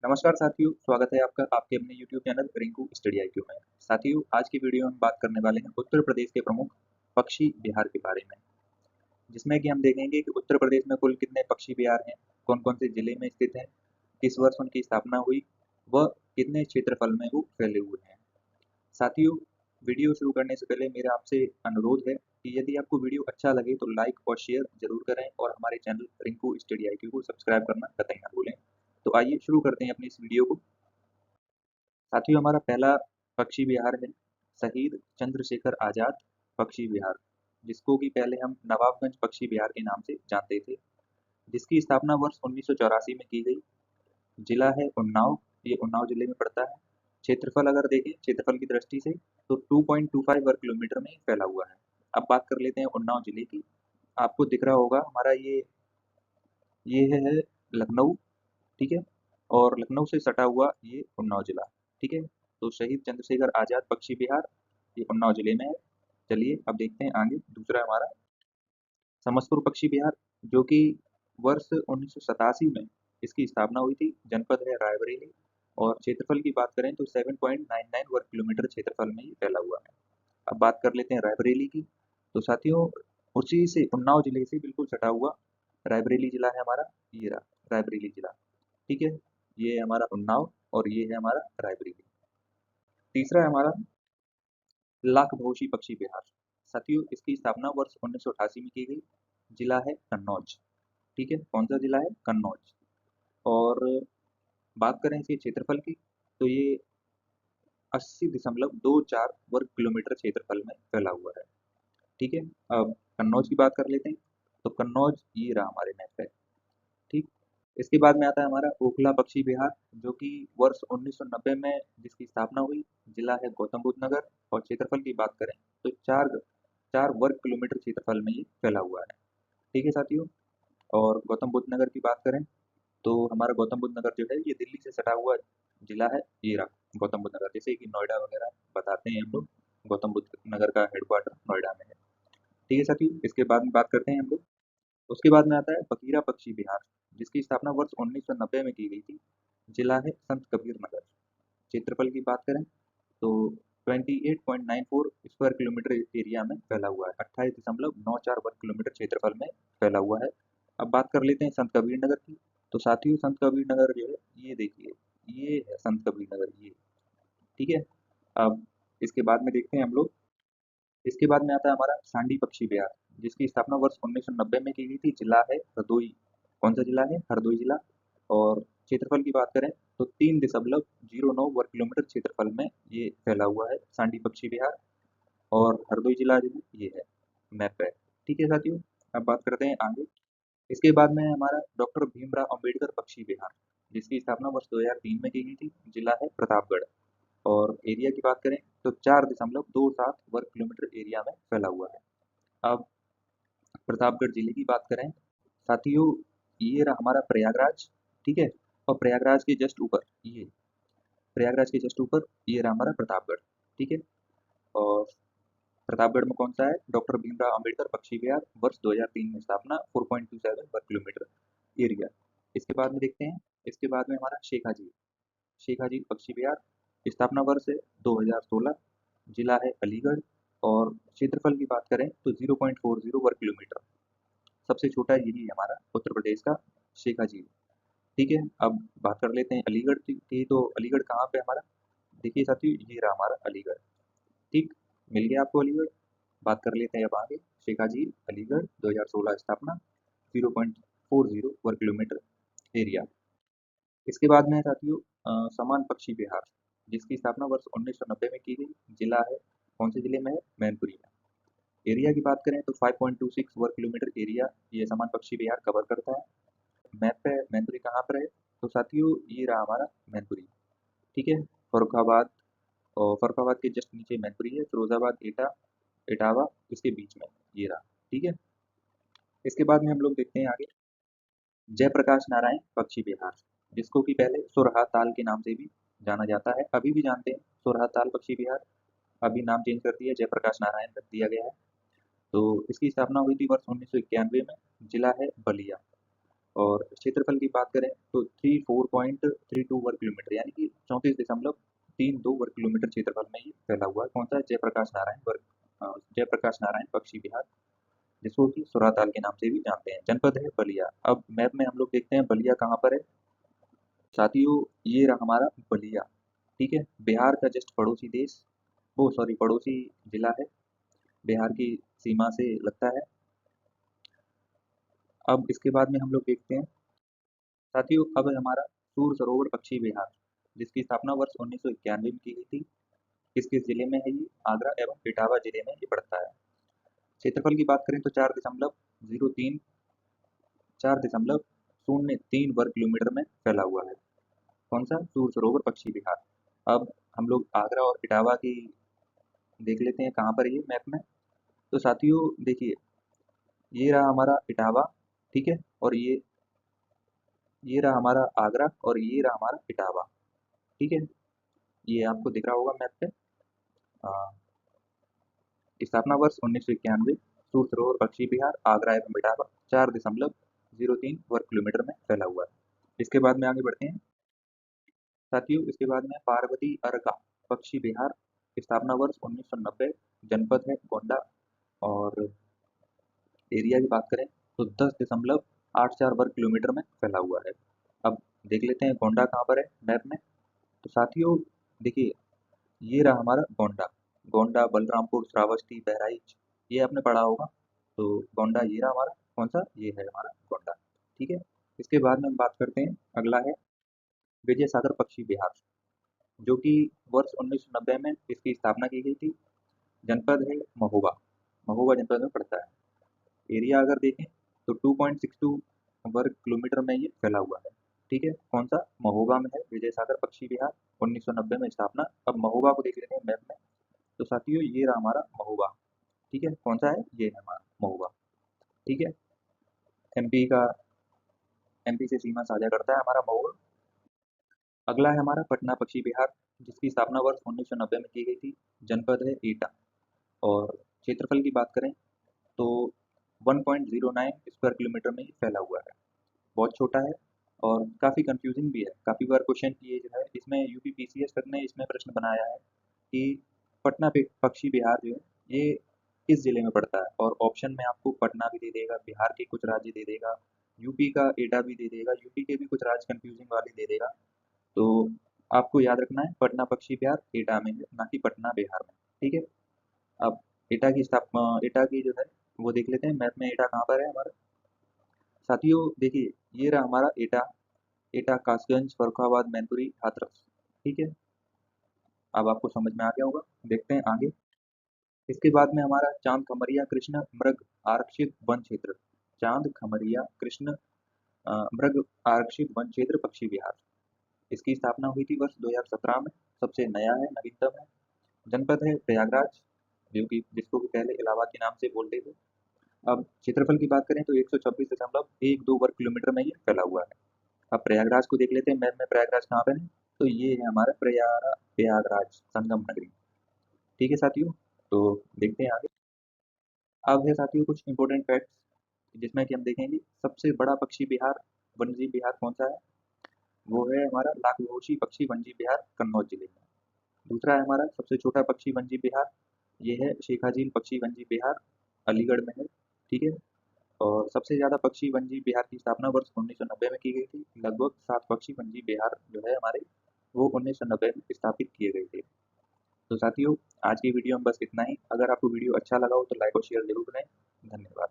नमस्कार साथियों, स्वागत है आपका आपके अपने YouTube channel Rinku study IQ में। साथियों, आज की वीडियो में हम बात करने वाले हैं उत्तर प्रदेश के प्रमुख पक्षी विहार के बारे में, जिसमें कि हम देखेंगे कि उत्तर प्रदेश में कुल कितने पक्षी विहार हैं, कौन-कौन से जिले में स्थित हैं, किस वर्ष उनकी स्थापना हुई, व कितने क्षेत्रफल में वो फैले हुए हैं। साथियों, वीडियो शुरू करने से पहले मेरा आपसे अनुरोध है कि यदि आपको वीडियो अच्छा लगे तो लाइक और शेयर जरूर करें और हमारे चैनल रिंकू स्टडी आईक्यू को सब्सक्राइब करना कतई ना भूलें। तो आइए शुरू करते हैं अपनी इस वीडियो को। साथियों, हमारा पहला पक्षी विहार है शहीद चंद्रशेखर आजाद पक्षी विहार, जिसको कि पहले हम नवाबगंज पक्षी विहार के नाम से जानते थे, जिसकी स्थापना वर्ष 1984 में की गई। जिला है उन्नाव, ये उन्नाव जिले में पड़ता है। क्षेत्रफल अगर देखें क्षेत्रफल की दृष्टि से तो 2.25 वर्ग किलोमीटर में फैला हुआ है। अब बात कर लेते हैं उन्नाव जिले की। आपको दिख रहा होगा हमारा ये है लखनऊ, ठीक है, और लखनऊ से सटा हुआ ये उन्नाव जिला, ठीक है। तो शहीद चंद्रशेखर आजाद पक्षी विहार ये उन्नाव जिले में है। चलिए अब देखते हैं आगे। दूसरा हमारा समस्तपुर पक्षी विहार, जो कि वर्ष 1987 में इसकी स्थापना हुई थी। जनपद है रायबरेली और क्षेत्रफल की बात करें तो 7.99 वर्ग किलोमीटर क्षेत्रफल में ये फैला हुआ है। अब बात कर लेते हैं रायबरेली की। तो साथियों, उसी से उन्नाव जिले से बिल्कुल सटा हुआ रायबरेली जिला है हमारा, ये रहा रायबरेली जिला, ठीक है। ये है हमारा उन्नाव और ये है हमारा रायबरेली। तीसरा है हमारा लाखबोशी पक्षी विहार। साथियों, इसकी स्थापना वर्ष 1988 में की गई। जिला है कन्नौज, ठीक है। कौन सा जिला है? कन्नौज। और बात करें इसके क्षेत्रफल की तो ये 80.24 वर्ग किलोमीटर क्षेत्रफल में फैला हुआ है, ठीक है। अब कन्नौज की बात कर लेते हैं। तो कन्नौज ये रहा हमारे मैप पे, ठीक। इसके बाद में आता है हमारा ओखला पक्षी विहार, जो कि वर्ष 1990 में जिसकी स्थापना हुई। जिला है गौतम बुद्ध नगर और क्षेत्रफल की बात करें तो 4 वर्ग किलोमीटर क्षेत्रफल में ये फैला हुआ है, ठीक है साथियों। और गौतम बुद्ध नगर की बात करें तो हमारा गौतम बुद्ध नगर जो है ये दिल्ली से सटा हुआ जिला है, ये रहा गौतम बुद्ध नगर। जैसे कि नोएडा वगैरह बताते हैं हम लोग, गौतम बुद्ध नगर का हेडक्वार्टर नोएडा में है, ठीक है साथियों। इसके बाद में बात करते हैं हम लोग। उसके बाद में आता है बकीरा पक्षी विहार, जिसकी स्थापना वर्ष 1990 में की गई थी। जिला है संत कबीर नगर। क्षेत्रफल की बात करें तो 28.94 स्क्वायर किलोमीटर एरिया में फैला हुआ है, 28.94 वर्ग किलोमीटर क्षेत्रफल में फैला हुआ है। अब बात कर लेते हैं संत कबीर नगर की। तो साथियों, संत कबीर नगर जो है ये देखिए, ये है संत कबीर नगर, ये, ठीक है। अब इसके बाद में देखते हैं हम लोग। इसके बाद में आता है हमारा सांडी पक्षी विहार, जिसकी स्थापना वर्ष 1990 में की गई थी। जिला है हरदोई। कौन सा जिला है? हरदोई जिला। और क्षेत्रफल की बात करें तो 3.09 वर्ग किलोमीटर क्षेत्रफल में ये फैला हुआ है सांडी पक्षी विहार। और हरदोई जिला जो है ये है मैप पे, ठीक है साथियों। अब बात करते हैं आगे। इसके बाद में है हमारा डॉक्टर भीमराव अंबेडकर पक्षी विहार, जिसकी स्थापना वर्ष 2003 में की गई थी। जिला है प्रतापगढ़ और एरिया की बात करें तो 4.27 वर्ग किलोमीटर एरिया में फैला हुआ है। अब प्रतापगढ़ जिले की बात करें साथियों, ये रहा हमारा प्रयागराज, ठीक है। और प्रयागराज के जस्ट ऊपर ये प्रयागराज के जस्ट ऊपर ये रहा हमारा प्रतापगढ़, ठीक है। और प्रतापगढ़ में कौन सा है? डॉक्टर भीमराव अंबेडकर पक्षी विहार, वर्ष 2003 में स्थापना, 4.27 वर्ग किलोमीटर एरिया। इसके बाद में देखते हैं। इसके बाद में हमारा शेखाजी पक्षी विहार, स्थापना वर्ष है 2016। जिला है अलीगढ़ और क्षेत्रफल की बात करें तो 0.40 वर्ग किलोमीटर। सबसे छोटा यही है हमारा उत्तर प्रदेश का शेखा झील, ठीक है। अब बात कर लेते हैं अलीगढ़ की। तो अलीगढ़ कहाँ पे हमारा? देखिए साथियों, ये रहा हमारा अलीगढ़, ठीक। मिल गया आपको अलीगढ़। बात कर लेते हैं अब आगे। शेखा झील अलीगढ़ 2016 स्थापना, 0.40 वर्ग किलोमीटर एरिया। इसके बाद में है साथियों समान पक्षी विहार, जिसकी स्थापना वर्ष 1990 में की गई। जिला है कौन से जिले में है? मैनपुरी में। एरिया की बात करें तो 5.26 वर्ग किलोमीटर एरिया ये समान पक्षी विहार कवर करता है। मैप पे मैनपुरी कहाँ पर है? तो साथियों, ये रहा हमारा मैनपुरी, ठीक है। फर्रुखाबाद, और फर्रुखाबाद के जस्ट नीचे मैनपुरी है। फिरोजाबाद, एटा, इटावा इसके बीच में ये रहा, ठीक है। इसके बाद में हम लोग देखते हैं आगे जयप्रकाश नारायण पक्षी विहार, जिसको कि पहले सुरहा ताल के नाम से भी जाना जाता है, अभी भी जानते हैं सुरहा ताल पक्षी विहार। अभी नाम चेंज कर दिया, जयप्रकाश नारायण रख दिया गया है। तो इसकी स्थापना हुई थी वर्ष 1991 में। जिला है बलिया और क्षेत्रफल की बात करें तो 34.32 वर्ग किलोमीटर, यानी कि 34.32 वर्ग किलोमीटर क्षेत्रफल में ये फैला हुआ है। कौन सा? जयप्रकाश नारायण पक्षी विहार, जिसको कि सुराताल के नाम से भी जानते हैं। जनपद है बलिया। अब मैप में हम लोग देखते हैं बलिया कहाँ पर है। साथियों, ये रहा हमारा बलिया, ठीक है। बिहार का जस्ट पड़ोसी देश, वो सॉरी पड़ोसी जिला है, बिहार की सीमा से लगता है। अब इसके बाद में हम लोग देखते हैं साथियों, अब है हमारा सूर सरोवर पक्षी विहार, जिसकी स्थापना वर्ष 1991 में की गई थी। किस किस जिले में है ये? आगरा एवं इटावा जिले में ये पड़ता है। क्षेत्रफल की बात करें तो 4.03 वर्ग किलोमीटर में फैला हुआ है। कौन सा? सूर सरोवर पक्षी विहार। अब हम लोग आगरा और इटावा की देख लेते हैं कहाँ पर ये मैप में। तो साथियों देखिए, ये रहा हमारा इटावा, ठीक है, और ये रहा हमारा आगरा और ये रहा हमारा इटावा, ठीक है। ये आपको दिख रहा होगा मैप पे। अ, स्थापना वर्ष 1991, सूर सरोवर पक्षी विहार आगरा एवं इटावा 4.03 वर्ग किलोमीटर में फैला हुआ है। इसके बाद में आगे बढ़ते हैं साथियों। इसके बाद में पार्वती अर्का पक्षी विहार, स्थापना वर्ष 1990, जनपद है गोंडा, और एरिया की बात करें तो 10.84 वर्ग किलोमीटर में फैला हुआ है। अब देख लेते हैं गोंडा कहाँ पर है मैप में। तो साथियों देखिए, ये रहा हमारा गोंडा। गोंडा, बलरामपुर, श्रावस्ती, बहराइच, ये आपने पढ़ा होगा। तो गोंडा ये रहा हमारा, कौन सा? ये है हमारा गोंडा, ठीक है। इसके बाद में हम बात करते हैं, अगला है विजय सागर पक्षी विहार, जो कि वर्ष 1990 में इसकी स्थापना की गई थी। जनपद है महोबा, महोबा जनपद में पड़ता है। एरिया अगर देखें तो 2.62 वर्ग किलोमीटर में ये फैला हुआ है, ठीक है। कौन सा? महोबा में है विजय सागर पक्षी विहार, 1990 में स्थापना। अब महोबा को देख लेते हैं मैप में। तो साथियों ये रहा हमारा महोबा, ठीक है। कौन सा है? ये है हमारा महोबा, ठीक है। एमपी का, एमपी से सीमा साझा करता है हमारा महोबा। अगला है हमारा पटना पक्षी विहार, जिसकी स्थापना वर्ष 1990 में की गई थी। जनपद है एटा, और क्षेत्रफल की बात करें तो 1.09 स्क्वायर किलोमीटर में ये फैला हुआ है। बहुत छोटा है और काफ़ी कंफ्यूजिंग भी है। काफ़ी बार क्वेश्चन ये जो है इसमें यूपी पीसीएस सर ने इसमें प्रश्न बनाया है कि पटना पक्षी विहार जो है ये किस जिले में पड़ता है, और ऑप्शन में आपको पटना भी दे देगा, बिहार के कुछ राज्य दे देगा, यूपी का एटा भी दे देगा, यूपी के भी कुछ राज्य कंफ्यूजिंग वाले दे देगा। तो आपको याद रखना है पटना पक्षी विहार एटा में है, ना कि पटना बिहार में, ठीक है। अब एटा की स्थापना, एटा की जो है वो देख लेते हैं मैप में। एटा कहाँ पर है हमारा? साथियों देखिए, ये रहा हमारा एटा, एटा कासगंज फर्रुखाबाद मैनपुरी हाथरस, ठीक है। अब आपको समझ में आ गया होगा। देखते हैं आगे। इसके बाद में हमारा चांद खमरिया कृष्ण मृग आरक्षित वन क्षेत्र, चांद खमरिया कृष्ण मृग आरक्षित वन क्षेत्र पक्षी विहार। इसकी स्थापना हुई थी वर्ष 2017 में। सबसे नया है, नवीनतम है। जनपद है प्रयागराज, जो कि जिसको कि पहले इलाहाबाद के नाम से बोलते थे। अब क्षेत्रफल की बात करें तो 126.12 वर्ग किलोमीटर में ये फैला हुआ है। अब प्रयागराज को देख लेते हैं मैप में। प्रयागराज कहाँ पर है? तो ये है हमारा प्रयागराज संगम नगरी, ठीक है साथियों। तो देखते हैं आगे। अब है साथियों कुछ इंपॉर्टेंट फैक्ट्स, जिसमें कि हम देखेंगे सबसे बड़ा पक्षी विहार वन्यजीव विहार कौन सा है। वो है हमारा लाखोशी पक्षी वन्यजीव विहार, कन्नौज जिले में। दूसरा है हमारा सबसे छोटा पक्षी वन्यजीव विहार, ये है शेखाझील पक्षी वन्यजीव विहार, अलीगढ़ में है, ठीक है। और सबसे ज़्यादा पक्षी वन्यजीव विहार की स्थापना वर्ष 1990 में की गई थी। लगभग 7 पक्षी वन्यजीव विहार जो है हमारे, वो 1990 में स्थापित किए गए थे। तो साथियों आज की वीडियो में बस इतना ही। अगर आपको वीडियो अच्छा लगा हो तो लाइक और शेयर जरूर करें। धन्यवाद।